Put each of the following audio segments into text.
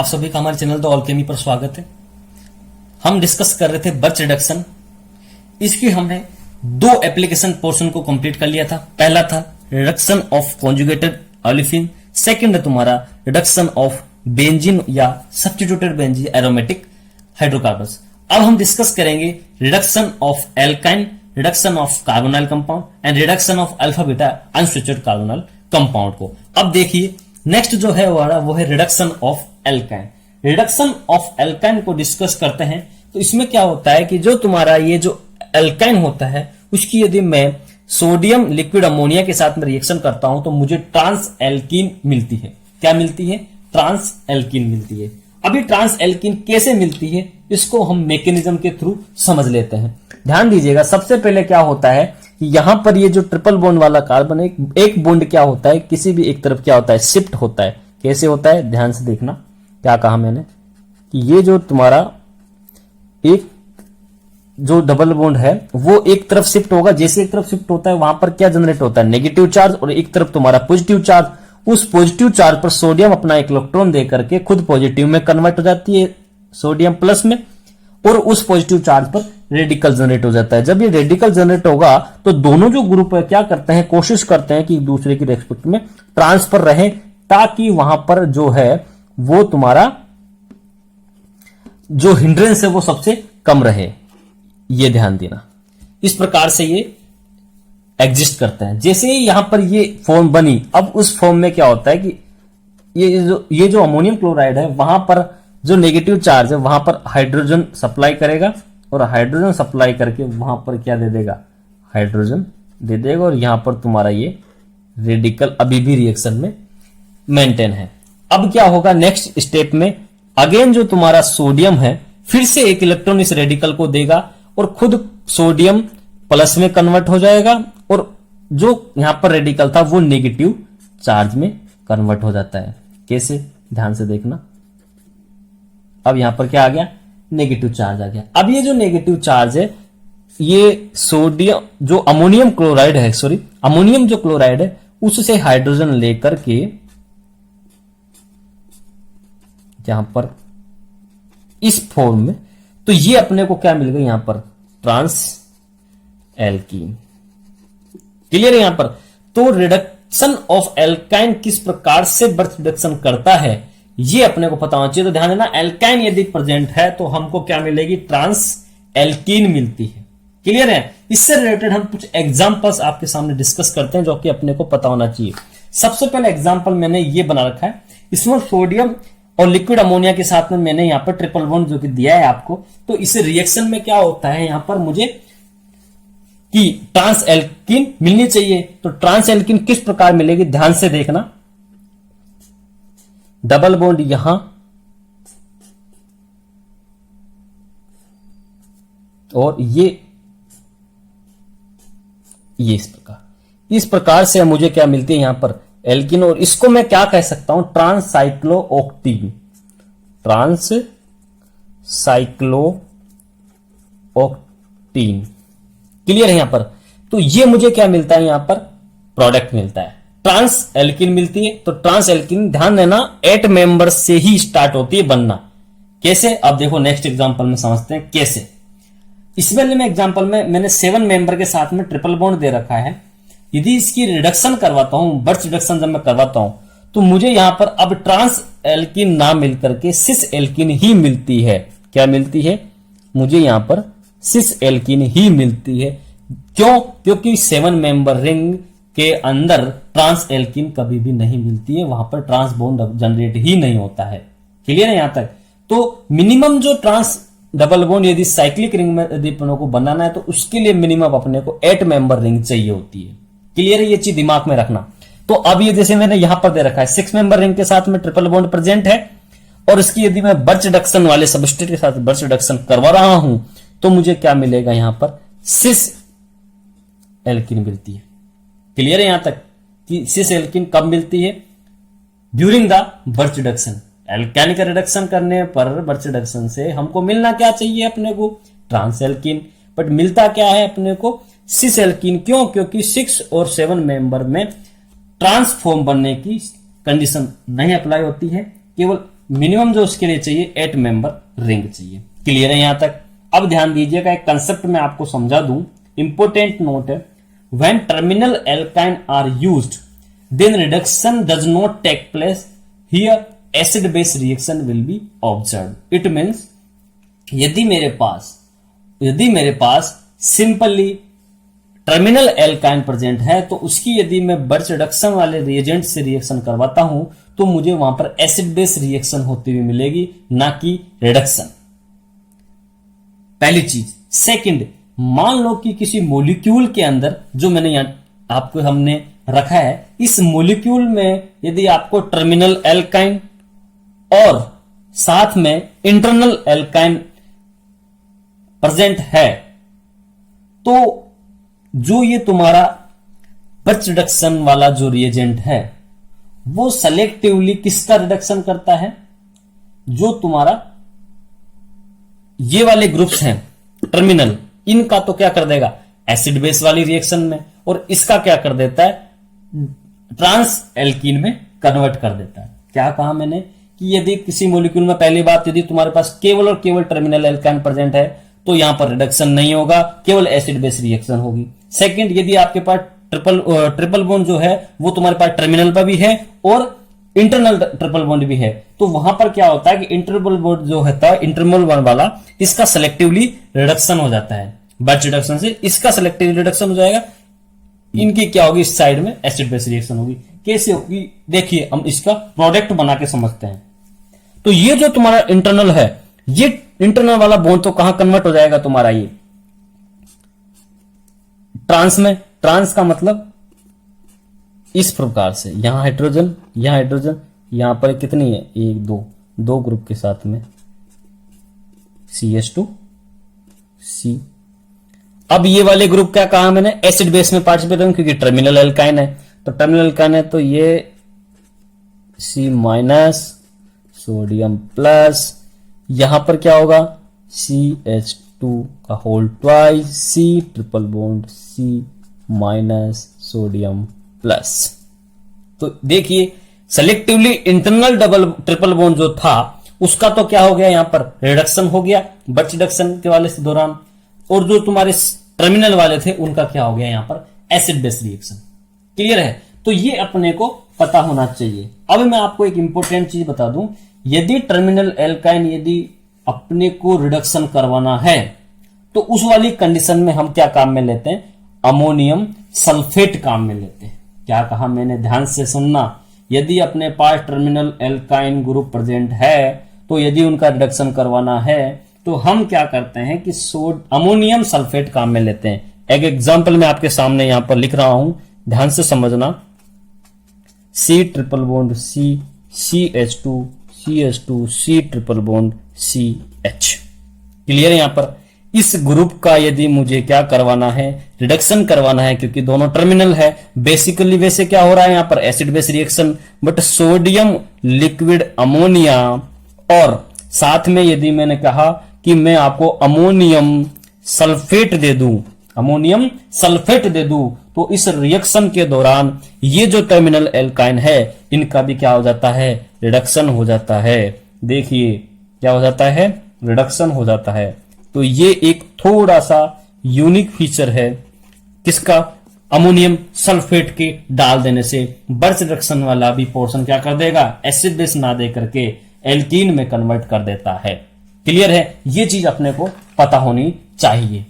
आप सभी का हमारे चैनल द ऑलकेमी पर स्वागत है। हम डिस्कस कर रहे थे बर्च रिडक्शन। इसकी हमने दो एप्लीकेशन पोर्शन को कंप्लीट कर लिया था। पहला था reduction of conjugated olefin, second है तुम्हारा रिडक्शन ऑफ बेंजीन या सब्स्टिट्यूटेड बेंजीन एरोमेटिक हाइड्रोकार्बन्स। अब हम डिस्कस करेंगे reduction of alkyne, reduction of carbonyl compound and reduction of alpha beta unstructured carbonyl compound को। अब देखिए नेक्स्ट जो है वो है reduction of alkyne. Reduction of alkyne को डिस्कस करते हैं तो इसमें क्या होता है कि जो तुम्हारा ये जो एल्काइन होता है उसकी यदि मैं सोडियम लिक्विड अमोनिया के साथ में रिएक्शन करता हूं तो मुझे ट्रांस एल्कीन मिलती है। क्या मिलती है? ट्रांस एल्कीन मिलती है। अभी ट्रांस एल्कीन कैसे मिलती है इसको हम मैकेनिज्म के थ्रू समझ लेते हैं। ध्यान दीजिएगा, सबसे पहले क्या होता है कि यहां पर ये जो ट्रिपल बॉन्ड वाला कार्बन एक बॉन्ड क्या होता है, किसी भी एक तरफ क्या होता है, शिफ्ट होता है। कैसे होता है ध्यान से देखना। क्या कहा मैंने कि ये जो तुम्हारा एक जो डबल बॉन्ड है वो एक तरफ शिफ्ट होगा। जैसे एक तरफ शिफ्ट होता है वहां पर क्या जनरेट होता है, नेगेटिव चार्ज, और एक तरफ तुम्हारा पॉजिटिव चार्ज। उस पॉजिटिव चार्ज पर सोडियम अपना एक इलेक्ट्रॉन दे करके खुद पॉजिटिव में कन्वर्ट हो जाती है, सोडियम प्लस में, और उस पॉजिटिव चार्ज पर रेडिकल जनरेट हो जाता है। जब ये रेडिकल जनरेट होगा तो दोनों जो ग्रुप है क्या करते हैं, कोशिश करते हैं कि एक दूसरे की रेस्पेक्ट में ट्रांसफर रहे ताकि वहां पर जो है वो तुम्हारा जो हिंड्रेंस है वो सबसे कम रहे। ये ध्यान देना, इस प्रकार से ये एग्जिस्ट करते हैं। जैसे ही यहां पर ये फॉर्म बनी, अब उस फॉर्म में क्या होता है कि ये जो अमोनियम क्लोराइड है वहां पर जो नेगेटिव चार्ज है वहां पर हाइड्रोजन सप्लाई करेगा, और हाइड्रोजन सप्लाई करके वहां पर क्या दे देगा, हाइड्रोजन दे देगा, और यहां पर तुम्हारा ये रेडिकल अभी भी रिएक्शन में मेंटेन है। अब क्या होगा नेक्स्ट स्टेप में, अगेन जो तुम्हारा सोडियम है फिर से एक इलेक्ट्रॉन इस रेडिकल को देगा और खुद सोडियम प्लस में कन्वर्ट हो जाएगा, और जो यहां पर रेडिकल था वो नेगेटिव चार्ज में कन्वर्ट हो जाता है। कैसे ध्यान से देखना। अब यहां पर क्या आ गया, नेगेटिव चार्ज आ गया। अब ये जो नेगेटिव चार्ज है ये सोडियम जो अमोनियम क्लोराइड है, अमोनियम जो क्लोराइड है उससे हाइड्रोजन लेकर के यहां पर इस फॉर्म में, तो ये अपने को क्या मिल गया यहां पर, ट्रांस एल्कीन। क्लियर है यहां पर। तो रिडक्शन ऑफ एल्काइन किस प्रकार से बर्च रिडक्शन करता है ये अपने को पता होना चाहिए। तो ध्यान देना, एल्काइन यदि प्रेजेंट है तो हमको क्या मिलेगी, ट्रांस एल्कीन मिलती है। क्लियर है। इससे रिलेटेड हम कुछ एग्जांपल्स आपके सामने डिस्कस करते हैं जो कि अपने को पता होना चाहिए। सबसे पहले एग्जांपल मैंने ये बना रखा है, इसमें सोडियम और लिक्विड अमोनिया के साथ में मैंने यहां पर ट्रिपल बॉन्ड जो कि दिया है आपको। तो इस रिएक्शन में क्या होता है यहां पर मुझे कि ट्रांस एल्कीन मिलनी चाहिए। तो ट्रांस एल्कीन किस प्रकार मिलेगी ध्यान से देखना। डबल बॉन्ड यहां और ये इस प्रकार से मुझे क्या मिलती है यहां पर एल्कीन, और इसको मैं क्या कह सकता हूं, ट्रांससाइक्लोओक्टेन। क्लियर है यहां पर। तो ये मुझे क्या मिलता है यहां पर, प्रोडक्ट मिलता है, ट्रांस एल्कीन मिलती है। तो ट्रांस एल्कीन ध्यान देना 8 मेंबर से ही स्टार्ट होती है बनना। कैसे, अब देखो नेक्स्ट एग्जांपल में समझते हैं कैसे। इस वाले में एग्जांपल में मैंने 7 मेंबर के साथ में ट्रिपल बॉन्ड दे रखा है। यदि इसकी रिडक्शन करवाता हूं, बर्च रिडक्शन जब मैं करवाता हूं तो मुझे यहां पर अब ट्रांस एल्कीन ना मिलकर के सिस एल्कीन ही मिलती है। क्या मिलती है मुझे यहां पर, सिस एल्कीन ही मिलती है। क्यों? क्योंकि 7 मेंबर रिंग के अंदर ट्रांस एल्कीन कभी भी नहीं मिलती है, वहां पर ट्रांस बॉन्ड जनरेट ही नहीं होता है। क्लियर है यहां तक। तो मिनिमम जो ट्रांस डबल बॉन्ड यदि साइक्लिक रिंग में यदि अपने को बनाना है तो उसके लिए मिनिमम अपने को 8 मेंबर रिंग चाहिए होती है। क्लियर है, ये चीज दिमाग में रखना। तो अब ये जैसे मैंने यहां पर दे रखा है 6 मेंबर रिंग के साथ में ट्रिपल बॉन्ड प्रेजेंट है, और इसकी यदि मैं बर्च रिडक्शन वाले सबस्ट्रेट के साथ बर्च रिडक्शन करवा रहा हूं तो मुझे क्या मिलेगा यहां पर, सिस एल्कीन मिलती है। क्लियर है यहां तक कि सिस एल्कीन कब मिलती है, during the birch reduction. Alkyne का रिडक्शन करने पर बर्च रिडक्शन से हमको मिलना क्या चाहिए अपने को, ट्रांस एल्कीन, बट मिलता क्या है अपने को, सिस एल्कीन। क्यों? क्योंकि 6 और 7 मेंबर में ट्रांसफॉर्म बनने की कंडीशन नहीं अप्लाई होती है, केवल मिनिमम जो उसके लिए चाहिए 8 मेंबर रिंग चाहिए। क्लियर है यहां तक? अब ध्यान दीजिएगा, एक कंसेप्ट मैं आपको समझा दूं, इंपोर्टेंट नोट है। When terminal alkyne are used then reduction does not take place here, acid base reaction will be observe. It means यदि मेरे पास सिंपली टर्मिनल एल्काइन प्रेजेंट है तो उसकी यदि मैं बर्च रिडक्शन वाले रिएजेंट से रिएक्शन करवाता हूं तो मुझे वहां पर एसिड बेस रिएक्शन होती हुई मिलेगी, ना कि रिडक्शन। पहली चीज। सेकंड, मान लो कि किसी मॉलिक्यूल के अंदर, जो मैंने यहां आपको हमने रखा है, इस मॉलिक्यूल में यदि आपको टर्मिनल एल्काइन और साथ में इंटरनल एल्काइन प्रेजेंट है, तो जो ये तुम्हारा बर्च रिडक्शन वाला जो रिएजेंट है वो सेलेक्टिवली किसका रिडक्शन करता है? जो तुम्हारा ये वाले ग्रुप्स हैं टर्मिनल, इनका तो क्या कर देगा? एसिड बेस वाली रिएक्शन में, और इसका क्या कर देता है? ट्रांस एल्कीन में कन्वर्ट कर देता है। क्या कहा मैंने कि यदि किसी मॉलिक्यूल में, पहली बात, यदि तुम्हारे पास केवल और केवल टर्मिनल एल्काइन प्रेजेंट है तो यहां पर रिडक्शन नहीं होगा, केवल एसिड बेस रिएक्शन होगी। सेकंड, यदि आपके पास ट्रिपल बॉन्ड जो है वो तुम्हारे पास टर्मिनल पर भी है और इंटरनल ट्रिपल बॉन्ड भी है, तो वहां पर क्या होता है कि इंटरनल बॉन्ड जो है इंटरनल बॉन्ड वाला, इसका सेलेक्टिवली रिडक्शन हो जाता है। बर्च रिडक्शन से इसका सेलेक्टिव रिडक्शन हो जाएगा, इनकी क्या होगी? इस साइड में एसिड बेस रिएक्शन होगी। कैसे होगी? देखिए, हम इसका प्रोडक्ट बना के समझते हैं। तो ये जो तुम्हारा इंटरनल है, ये इंटरनल वाला बॉन्ड तो कहां कन्वर्ट हो जाएगा तुम्हारा? ये ट्रांस में। ट्रांस का मतलब इस प्रकार से, यहां हाइड्रोजन, यहां हाइड्रोजन, यहां पर कितनी है? 1 2 2 ग्रुप के साथ में CH2C। अब ये वाले ग्रुप क्या कहा मैंने? एसिड बेस में पार्टिसिपेट होंगे क्योंकि टर्मिनल एल्काइन है। तो टर्मिनल एल्काइन है तो ये C- सोडियम प्लस, यहां पर क्या होगा? CH2 का whole twice, C triple bond C- sodium plus. तो देखिए, सेलेक्टिवली इंटरनल ट्रिपल बॉन्ड जो था उसका तो क्या हो गया? यहां पर रिडक्शन हो गया बर्च रिडक्शन के वाले से दौरान, और जो तुम्हारे टर्मिनल वाले थे उनका क्या हो गया? यहां पर एसिड बेस रिएक्शन। क्लियर है? तो ये अपने को पता होना चाहिए। अब मैं आपको एक इंपॉर्टेंट चीज बता दूं, यदि टर्मिनल एल्काइन यदि अपने को रिडक्शन करवाना है तो उस वाली कंडीशन में हम क्या काम में लेते हैं? अमोनियम सल्फेट काम में लेते हैं। क्या कहा मैंने? ध्यान से सुनना। यदि अपने पास टर्मिनल एल्काइन ग्रुप प्रेजेंट है तो यदि उनका रिडक्शन करवाना है तो हम क्या करते हैं कि अमोनियम सल्फेट काम में लेते हैं। एक एग्जांपल मैं आपके सामने यहां पर लिख रहा हूं, ध्यान से समझना। C triple bond C, CH2, CH2, C triple bond CH। Clear है? यहां पर इस ग्रुप का यदि मुझे क्या करवाना है? रिडक्शन करवाना है, क्योंकि दोनों टर्मिनल है। बेसिकली वैसे क्या हो रहा है यहां पर? Acid base reaction, but sodium liquid ammonia, और साथ में यदि मैंने कहा कि मैं आपको अमोनियम सल्फेट दे दूं, अमोनियम सल्फेट दे दूं, तो इस रिएक्शन के दौरान ये जो टर्मिनल एल्काइन है इनका भी क्या हो जाता है? रिडक्शन हो जाता है। देखिए क्या हो जाता है? रिडक्शन हो जाता है। तो ये एक थोड़ा सा यूनिक फीचर है किसका? अमोनियम सल्फेट के डाल देने से बर्च रिडक्शन वाला भी पोर्शन क्या कर देगा? एसिड बेस ना दे करके एल्कीन में कन्वर्ट कर देता है। क्लियर है? ये चीज अपने को पता होनी चाहिए।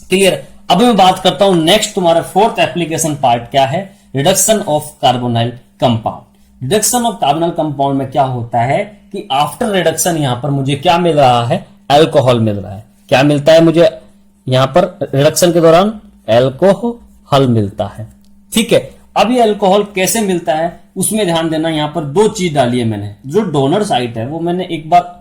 क्लियर? अब मैं बात करता हूं नेक्स्ट, तुम्हारा फोर्थ एप्लीकेशन पार्ट क्या है? Reduction of carbonyl compound. Reduction of carbonyl compound में क्या होता है कि आफ्टर रिडक्शन यहां पर मुझे क्या मिल रहा है? अल्कोहल मिल रहा है। क्या मिलता है मुझे यहां पर रिडक्शन के दौरान? अल्कोहल मिलता है। ठीक है, अब ये अल्कोहल कैसे मिलता है उसमें ध्यान देना। यहां पर 2 चीज डाली है मैंने। जो डोनर साइट है वो मैंने एक बार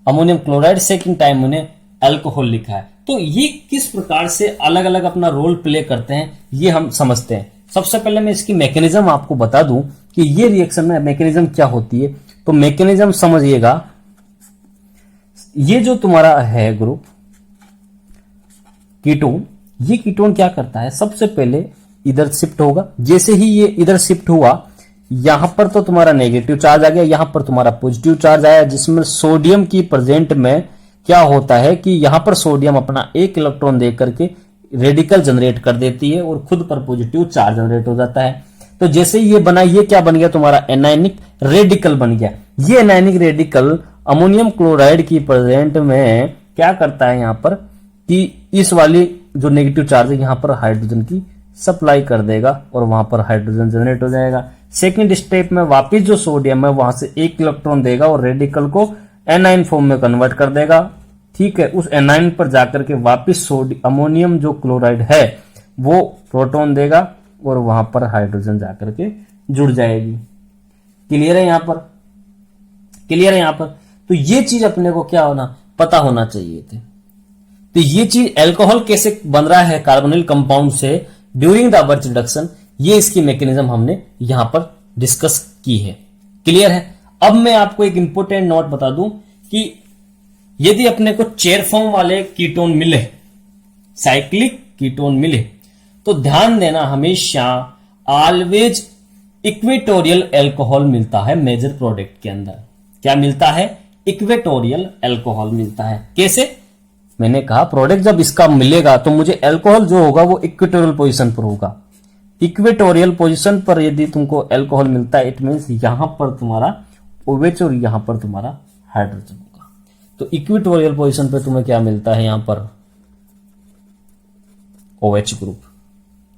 अमोनियम क्लोराइड, सेकंड टाइम मैंने अल्कोहल लिखा है। तो ये किस प्रकार से अलग अलग अपना रोल प्ले करते हैं ये हम समझते हैं। सबसे पहले मैं इसकी मैकेनिज्म आपको बता दूं कि ये रिएक्शन में मैकेनिज्म क्या होती है। तो मैकेनिज्म समझिएगा, ये जो तुम्हारा है ग्रुप कीटोन, ये कीटोन क्या करता है? सबसे पहले इधर शिफ्ट होगा। जैसे ही ये इधर शिफ्ट हुआ, यहां पर तो तुम्हारा नेगेटिव चार्ज आ गया, यहां पर तुम्हारा पॉजिटिव चार्ज आया, जिसमें सोडियम की प्रेजेंट में क्या होता है कि यहां पर सोडियम अपना एक इलेक्ट्रॉन दे करके रेडिकल जनरेट कर देती है और खुद पर पॉजिटिव चार्ज जनरेट हो जाता है। तो जैसे ये बना, ये क्या बन गया, तुम्हारा एनायनिक रेडिकल बन गया। ये एनायनिक रेडिकल अमोनियम क्लोराइड की प्रेजेंट में क्या करता है यहां पर कि इस वाली जो नेगेटिव चार्ज है यहां पर हाइड्रोजन की सप्लाई कर देगा और वहां पर हाइड्रोजन जनरेट हो जाएगा। सेकंड स्टेप में वापिस जो सोडियम है वहां से एक इलेक्ट्रॉन देगा और रेडिकल को एनाइन फॉर्म में कन्वर्ट कर देगा। ठीक है, उस एनाइन पर जाकर के वापिस अमोनियम जो क्लोराइड है वो प्रोटॉन देगा और वहां पर हाइड्रोजन जाकर के जुड़ जाएगी। क्लियर है यहां पर? क्लियर है यहां पर? तो ये चीज अपने को क्या होना, पता होना चाहिए थे। तो ये चीज एल्कोहल कैसे बन रहा है कार्बोनिल कंपाउंड से ड्यूरिंग द बर्च रिडक्शन, ये इसकी मैकेनिज्म हमने यहां पर डिस्कस की है। क्लियर है? अब मैं आपको एक इंपॉर्टेंट नोट बता दूं कि यदि अपने को चेयर फॉर्म वाले कीटोन मिले, साइक्लिक कीटोन मिले, तो ध्यान देना हमेशा ऑलवेज इक्वेटोरियल एल्कोहल मिलता है मेजर प्रोडक्ट के अंदर। क्या मिलता है? इक्वेटोरियल एल्कोहल मिलता है। कैसे? मैंने कहा प्रोडक्ट जब इसका मिलेगा तो मुझे एल्कोहल जो होगा वो इक्वेटोरियल पोजीशन पर होगा। इक्वेटोरियल पोजीशन पर यदि तुमको एल्कोहल मिलता है, इट मीन्स यहां पर तुम्हारा OH और यहां पर तुम्हारा हाइड्रोजन होगा। तो इक्वेटोरियल पोजीशन पर तुम्हें क्या मिलता है? यहां पर OH ग्रुप।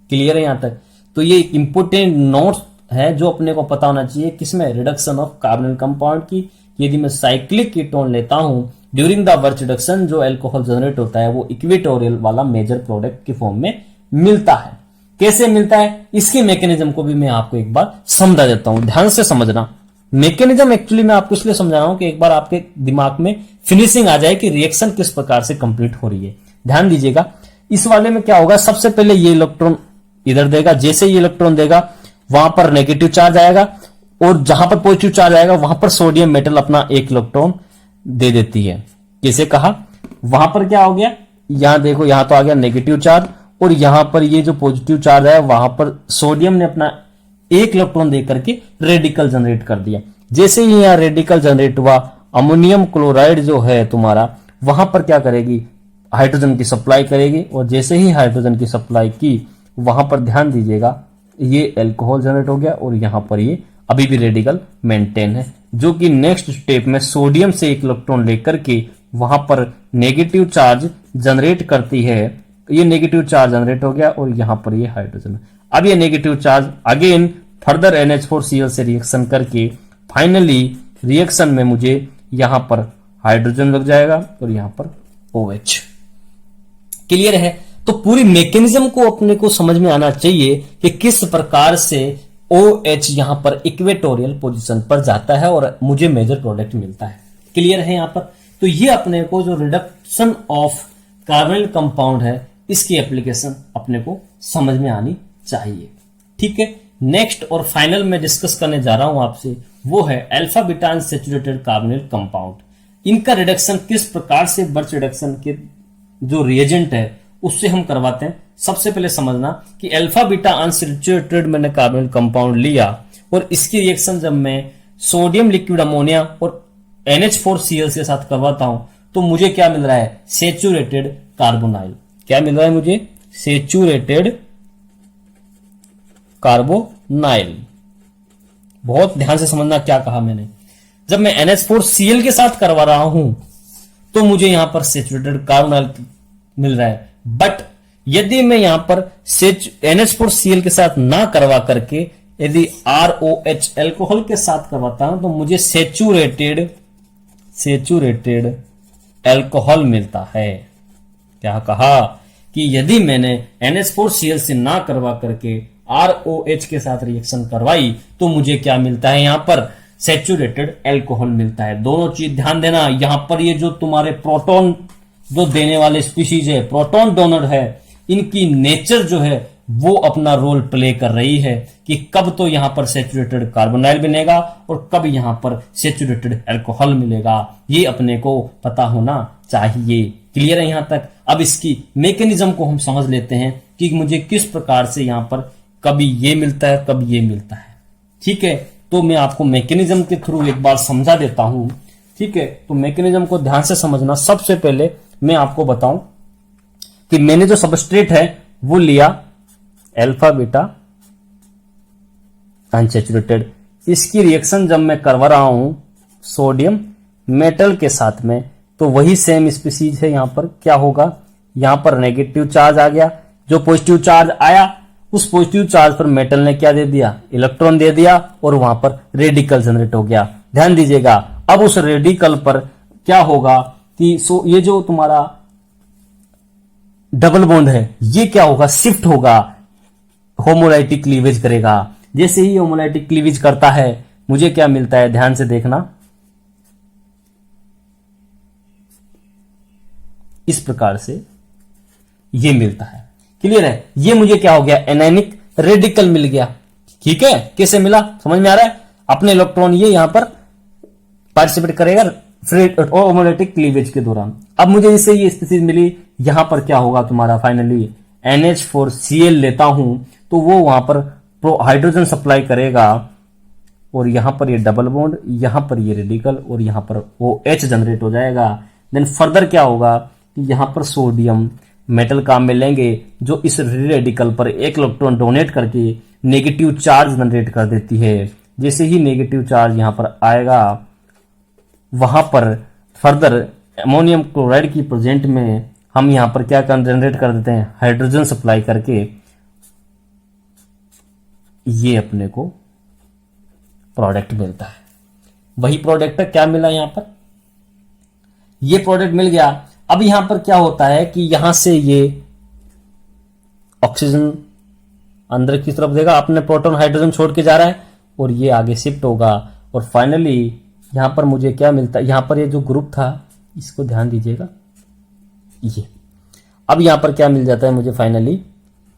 क्लियर है यहां तक? तो ये इंपोर्टेंट नोट है जो अपने को पता होना चाहिए किसमें, रिडक्शन ऑफ कार्बोनिल कंपाउंड की। यदि मैं साइक्लिक कीटोन लेता हूं ड्यूरिंग द बर्च रिडक्शन, जो एल्कोहल जनरेट होता है वो इक्वेटोरियल वाला मेजर प्रोडक्ट के फॉर्म में मिलता है। कैसे मिलता है इसके मैकेनिज्म को भी मैं आपको एक बार समझा देता हूं, ध्यान से समझना। मैकेनिज्म एक्चुअली मैं आपको इसलिए समझा रहा हूं कि एक बार आपके दिमाग में फिनिशिंग आ जाए कि रिएक्शन किस प्रकार से कंप्लीट हो रही है। ध्यान दीजिएगा, इस वाले में क्या होगा, सबसे पहले ये इलेक्ट्रॉन इधर देगा, जैसे ये इलेक्ट्रॉन देगा वहां पर नेगेटिव चार्ज आएगा और जहां पर पॉजिटिव चार्ज आएगा वहां पर सोडियम मेटल अपना एक इलेक्ट्रॉन दे देती है। कैसे कहा, वहां पर क्या हो गया, यहां देखो, यहां तो आ गया नेगेटिव चार्ज और यहां पर ये जो पॉजिटिव चार्ज है वहां पर सोडियम ने अपना एक इलेक्ट्रॉन दे करके रेडिकल जनरेट कर दिया। जैसे ही यहां रेडिकल जनरेट हुआ, अमोनियम क्लोराइड जो है तुम्हारा वहां पर क्या करेगी, हाइड्रोजन की सप्लाई करेगी और जैसे ही हाइड्रोजन की सप्लाई की वहां पर ध्यान दीजिएगा ये एल्कोहल जनरेट हो गया और यहां पर ये अभी भी रेडिकल मेंटेन है, जो कि नेक्स्ट स्टेप में सोडियम से एक इलेक्ट्रॉन लेकर के वहां पर नेगेटिव चार्ज जनरेट करती है। ये नेगेटिव चार्ज जनरेट हो गया और यहां पर ये हाइड्रोजन। अब ये negative charge again further NH4Cl से रिएक्शन करके फाइनली रिएक्शन में मुझे यहां पर हाइड्रोजन लग जाएगा और यहां पर OH। क्लियर है? तो पूरी मैकेनिज्म को अपने को समझ में आना चाहिए कि किस प्रकार से OH यहां पर इक्वेटोरियल पोजीशन पर जाता है और मुझे मेजर प्रोडक्ट मिलता है। क्लियर है यहां पर? तो ये अपने को जो रिडक्शन ऑफ कार्बोनिल कंपाउंड है इसकी एप्लीकेशन अपने को समझ में आनी चाहिए। ठीक है, नेक्स्ट और फाइनल में डिस्कस करने जा रहा हूं आपसे वो है alpha beta unsaturated carbonyl compound. इनका रिडक्शन किस प्रकार से बर्च रिडक्शन के जो रिएजेंट है उससे हम करवाते हैं। सबसे पहले समझना कि अल्फा बीटा अनसैचुरेटेड मैंने कार्बोनिल कंपाउंड लिया और इसकी रिएक्शन जब मैं सोडियम लिक्विड अमोनिया और NH4Cl के साथ करवाता हूं तो मुझे क्या मिल रहा है, सेचुरेटेड कार्बोनाइल। क्या मिल रहा है मुझे, सेचुरेटेड कार्बोनाइल। बहुत ध्यान से समझना क्या कहा मैंने। जब मैं NH4Cl के साथ करवा रहा हूं तो मुझे यहां पर सेचुरेटेड कार्बोनाइल मिल रहा है, बट यदि मैं यहां पर NH4Cl के साथ ना करवा करके यदि ROH एल्कोहल के साथ करवाता हूं तो मुझे सेचुरेटेड एल्कोहल मिलता है। क्या कहा कि यदि मैंने NH4Cl से ना करवा करके ROH के साथ रिएक्शन करवाई तो मुझे क्या मिलता है, यहां पर सेचुरेटेड एल्कोहल मिलता है। दोनों चीज ध्यान देना, यहां पर ये जो तुम्हारे प्रोटॉन जो देने वाले स्पीशीज है, प्रोटॉन डोनर है, इनकी नेचर जो है वो अपना रोल प्ले कर रही है कि कब तो यहां पर सेचुरेटेड कार्बोनाइल बनेगा और कब यहां पर सेचुरेटेड अल्कोहल मिलेगा, ये अपने को पता होना चाहिए। क्लियर है यहां तक? अब इसकी मैकेनिज्म को हम समझ लेते हैं कि मुझे किस प्रकार से यहां पर कभी ये मिलता है कभी ये मिलता है। ठीक है, तो मैं आपको मैकेनिज्म के थ्रू एक बार समझा देता हूं। ठीक है, तो मैकेनिज्म को ध्यान से समझना। सबसे पहले मैं आपको बताऊं कि मैंने जो सबस्ट्रेट है वो लिया अल्फा बीटा अनसैचुरेटेड। इसकी रिएक्शन जब मैं करवा रहा हूं सोडियम मेटल के साथ में, तो वही सेम स्पीसीज है। यहां पर क्या होगा, यहां पर नेगेटिव चार्ज आ गया। जो पॉजिटिव चार्ज आया, उस पॉजिटिव चार्ज पर मेटल ने क्या दे दिया, इलेक्ट्रॉन दे दिया, और वहां पर रेडिकल जनरेट हो गया। ध्यान दीजिएगा, अब उस रेडिकल पर क्या होगा कि ये जो तुम्हारा डबल बॉन्ड है ये क्या होगा, शिफ्ट होगा, होमोलाइटिक क्लीवेज करेगा। जैसे ही होमोलाइटिक क्लीवेज करता है मुझे क्या मिलता है, ध्यान से देखना, इस प्रकार से ये मिलता है। क्लियर है, ये मुझे क्या हो गया, एनायनिक रेडिकल मिल गया। ठीक है, कैसे मिला समझ में आ रहा है। अपने इलेक्ट्रॉन ये यहां पर पार्टिसिपेट करेगा होमोलाइटिक क्लीवेज के दौरान। अब मुझे इससे ये स्थिति मिली, यहां पर क्या होगा तुम्हारा फाइनली NH4Cl लेता हूं, तो वो वहां पर हाइड्रोजन सप्लाई करेगा, और यहां पर ये डबल बॉन्ड, यहां पर ये रेडिकल, और यहां पर OH जनरेट हो जाएगा। देन फर्दर क्या होगा कि यहां पर सोडियम मेटल काम में लेंगे, जो इस रेडिकल पर एक इलेक्ट्रॉन डोनेट करके नेगेटिव चार्ज जनरेट कर देती है। जैसे ही नेगेटिव चार्ज यहां पर आएगा, वहां पर फर्दर अमोनियम क्लोराइड की प्रेजेंट में हम यहां पर क्या जनरेट कर देते हैं, हाइड्रोजन सप्लाई करके ये अपने को प्रोडक्ट मिलता है। वही प्रोडक्ट क्या मिला, यहां पर ये प्रोडक्ट मिल गया। अब यहां पर क्या होता है कि यहां से ये ऑक्सीजन अंदर की तरफ देगा, अपने प्रोटॉन हाइड्रोजन छोड़ के जा रहा है, और ये आगे शिफ्ट होगा, और फाइनली यहां पर मुझे क्या मिलता है, यहां पर ये जो ग्रुप था इसको ध्यान दीजिएगा, ये अब यहां पर क्या मिल जाता है मुझे finally,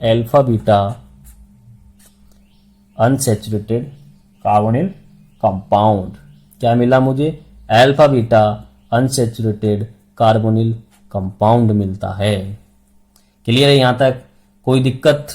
alpha beta unsaturated carbonyl compound. क्या मिला मुझे, alpha beta unsaturated carbonyl compound मिलता है। क्लियर है यहां तक, कोई दिक्कत,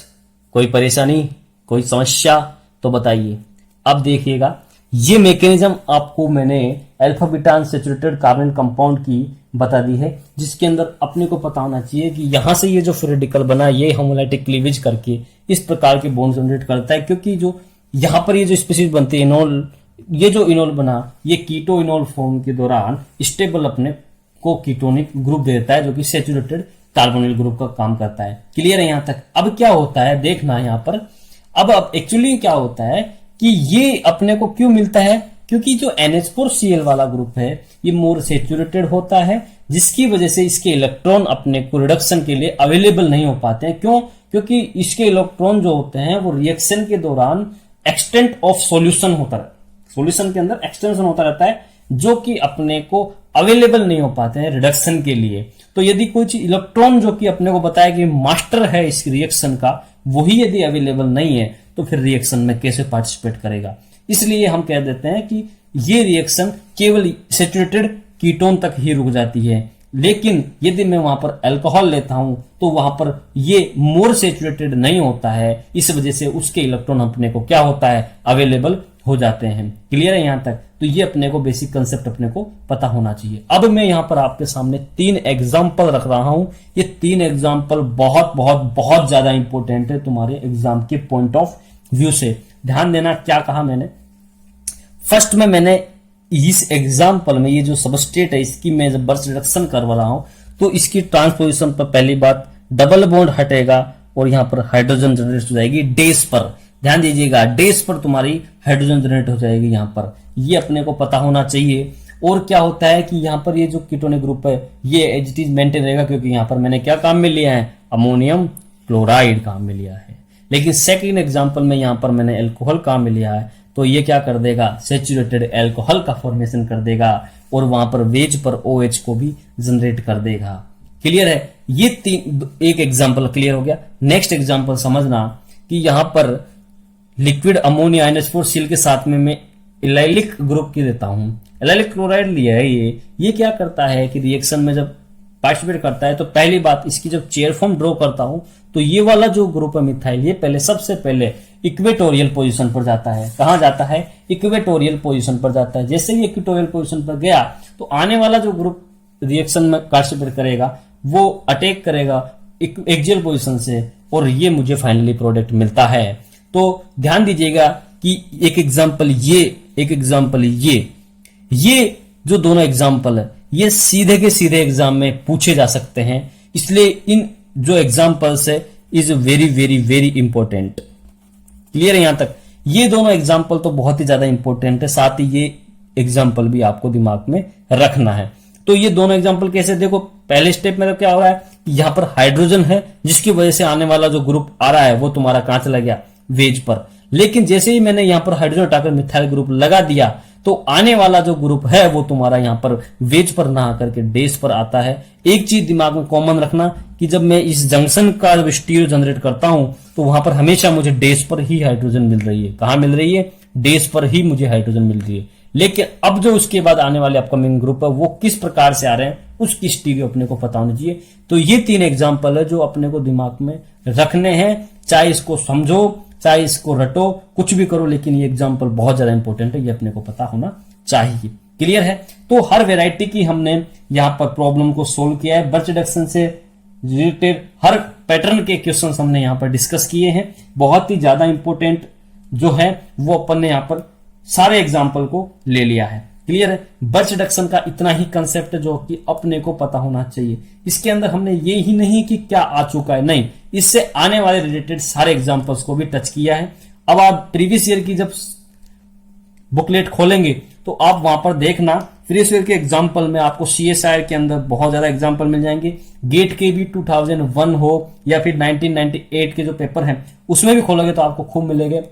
कोई परेशानी, कोई समस्या तो बताइए। अब देखिएगा, ये मैकेनिज्म आपको मैंने alpha beta unsaturated carbonyl compound की बता दी है, जिसके अंदर अपने को पता होना चाहिए कि यहां से ये जो रेडिकल बना ये होमोलाइटिक क्लीवेज करके इस प्रकार के बॉन्ड जनरेट करता है। क्योंकि जो यहां पर ये जो स्पीशीज बनती है इनोल, ये जो इनोल बना ये कीटो इनोल फॉर्म के दौरान स्टेबल अपने को कीटोनिक ग्रुप देता है, जो कि सैचुरेटेड कार्बोनिल ग्रुप का काम करता है। क्लियर है यहां तक। अब क्या होता है देखना यहां पर, अब एक्चुअली क्या होता है कि ये अपने को क्यों मिलता है, क्योंकि जो NH4Cl वाला ग्रुप है ये मोर सैचुरेटेड होता है, जिसकी वजह से इसके इलेक्ट्रॉन अपने को रिडक्शन के लिए अवेलेबल नहीं हो पाते हैं। क्यों, क्योंकि इसके इलेक्ट्रॉन जो होते हैं वो रिएक्शन के दौरान एक्सटेंट ऑफ सॉल्यूशन होता है, सॉल्यूशन के अंदर एक्सटेंशन होता रहता है, जो कि अपने को अवेलेबल नहीं हो पाते हैं रिडक्शन के लिए। तो यदि कोई इलेक्ट्रॉन जो कि अपने को बताया कि मास्टर है इस रिएक्शन का, वही यदि अवेलेबल नहीं है तो फिर रिएक्शन में कैसे पार्टिसिपेट करेगा। इसलिए हम कह देते हैं कि ये रिएक्शन केवल सैचुरेटेड कीटोन तक ही रुक जाती है। लेकिन यदि मैं वहां पर अल्कोहल लेता हूं तो वहां पर ये मोर सैचुरेटेड नहीं होता है, इस वजह से उसके इलेक्ट्रॉन अपने को क्या होता है, अवेलेबल हो जाते हैं। क्लियर है यहां तक। तो ये अपने को बेसिक कंसेप्ट अपने को पता होना चाहिए। अब मैं यहां पर आपके सामने 3 एग्जाम्पल रख रहा हूं। ये 3 एग्जाम्पल बहुत बहुत बहुत ज्यादा इंपॉर्टेंट है तुम्हारे एग्जाम के पॉइंट ऑफ व्यू से। ध्यान देना क्या कहा मैंने। फर्स्ट में मैंने इस एग्जाम्पल में ये जो सबस्ट्रेट है इसकी मैं जब बर्स्ट रिडक्शन करवा रहा हूं तो इसकी ट्रांसपोजिशन पर पहली बात डबल बॉन्ड हटेगा और यहां पर हाइड्रोजन जनरेट हो जाएगी डेस पर। ध्यान दीजिएगा, डेस पर तुम्हारी हाइड्रोजन जनरेट हो जाएगी यहां पर, ये अपने को पता होना चाहिए। और क्या होता है कि यहां पर ये जो कीटोनिक ग्रुप है ये एज इट इज मेंटेन रहेगा, क्योंकि यहां पर मैंने क्या काम में लिया है, अमोनियम क्लोराइड काम में लिया है। लेकिन सेकंड एग्जांपल में यहां पर मैंने अल्कोहल काम में लिया है, तो ये क्या कर देगा, सैचुरेटेड अल्कोहल का फॉर्मेशन कर देगा और वहां पर वेज पर OH को भी जनरेट कर देगा। क्लियर है, ये एक एग्जांपल क्लियर हो गया। नेक्स्ट एग्जांपल समझना कि यहां पर लिक्विड अमोनिया NH4Cl के साथ में मैं इलाइलिक ग्रुप की देता हूं, इलाइलिक क्लोराइड लिया है। ये क्या करता है कि रिएक्शन में जब पार्टिसिपेट करता है तो पहली बात इसकी जब चेयर फॉर्म ड्रॉ करता हूं तो ये वाला जो ग्रुप है मिथाइल, ये पहले सबसे पहले इक्वेटोरियल पोजीशन पर जाता है। कहां जाता है? इक्वेटोरियल पोजीशन पर जाता है। जैसे ही इक्वेटोरियल पोजीशन पर गया तो आने वाला जो ग्रुप रिएक्शन में पार्टिसिपेट करेगा वो अटैक करेगा एक्सियल पोजीशन से और ये मुझे फाइनली प्रोडक्ट मिलता है। तो ध्यान दीजिएगा कि एक एग्जांपल ये जो दोनों एग्जांपल है ये सीधे के सीधे एग्जाम में पूछे जा सकते हैं, इसलिए इन जो एग्जांपल्स है is very very very important. Clear है? यहां तक ये दोनों एग्जांपल तो बहुत ही ज्यादा इंपॉर्टेंट है, साथ ही ये एग्जांपल भी आपको दिमाग में रखना है। तो ये दोनों एग्जांपल कैसे? देखो पहले स्टेप में तो क्या हो रहा है, यहां पर हाइड्रोजन है जिसकी वजह से आने वाला जो ग्रुप आ रहा है वो तुम्हारा कहां चला गया? वेज पर। लेकिन जैसे ही मैंने यहां पर हाइड्रोजन हटाकर मिथाइल ग्रुप लगा दिया तो आने वाला जो ग्रुप है वो तुम्हारा यहां पर वेज पर ना आकर के डेज पर आता है। एक चीज दिमाग में कॉमन रखना कि जब मैं इस जंक्शन का जब स्टीरियो जनरेट करता हूं तो वहां पर हमेशा मुझे डेज पर ही हाइड्रोजन मिल रही है। कहां मिल रही है? डेज पर ही मुझे हाइड्रोजन मिल रही है। लेकिन अब जो उसके बाद आने वाले अपकमिंग ग्रुप है वो किस प्रकार से आ रहे हैं उसकी स्टीरियो अपने को पता होनी चाहिए। तो ये 3 एग्जाम्पल है जो अपने को दिमाग में रखने हैं, चाहे इसको समझो चाहे इसको रटो, कुछ भी करो, लेकिन ये एग्जाम्पल बहुत ज्यादा इंपॉर्टेंट है, ये अपने को पता होना चाहिए। क्लियर है? तो हर वेराइटी की हमने यहां पर प्रॉब्लम को सोल्व किया है। बर्च रिडक्शन से रिलेटेड हर पैटर्न के क्वेश्चंस हमने यहां पर डिस्कस किए हैं। बहुत ही ज्यादा इंपॉर्टेंट जो है वो अपन ने यहां पर सारे एग्जाम्पल को ले लिया है। क्लियर है? बर्च रिडक्शन का इतना ही कंसेप्ट है जो कि अपने को पता होना चाहिए। इसके अंदर हमने ये ही नहीं कि क्या आ चुका है, नहीं, इससे आने वाले रिलेटेड सारे एग्जाम्पल्स को भी टच किया है। अब आप प्रीवियस ईयर की जब बुकलेट खोलेंगे तो आप वहां पर देखना प्रीवियस ईयर के एग्जाम्पल में आपको CSIR के अंदर बहुत ज्यादा एग्जाम्पल मिल जाएंगे। गेट के भी 2001 हो या फिर 1998 के जो पेपर हैं उसमें भी खोलोगे तो आपको खूब मिलेंगे,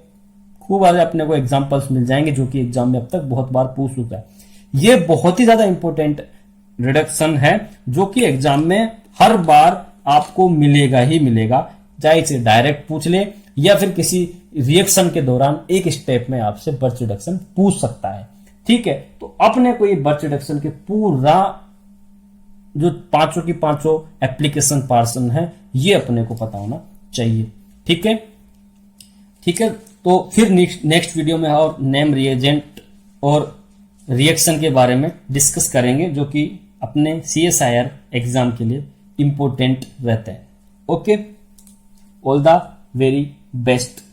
खूब आज अपने को एग्जाम्पल्स मिल जाएंगे जो कि एग्जाम में अब तक बहुत बार पूछ चुका है। ये बहुत ही ज्यादा इंपॉर्टेंट रिडक्शन है जो कि एग्जाम में हर बार आपको मिलेगा ही मिलेगा, चाहे इसे डायरेक्ट पूछ ले या फिर किसी रिएक्शन के दौरान एक स्टेप में आपसे बर्च रिडक्शन पूछ सकता है। ठीक है? तो अपने को ये बर्च रिडक्शन के पूरा जो पांचों की पांचों एप्लीकेशन पार्सन है ये अपने को पता होना चाहिए। ठीक है? ठीक है, तो फिर नेक्स्ट वीडियो में और नेम रिएजेंट और रिएक्शन के बारे में डिस्कस करेंगे जो कि अपने CSIR एग्जाम के लिए इंपॉर्टेंट रहते हैं। Okay, all the very best.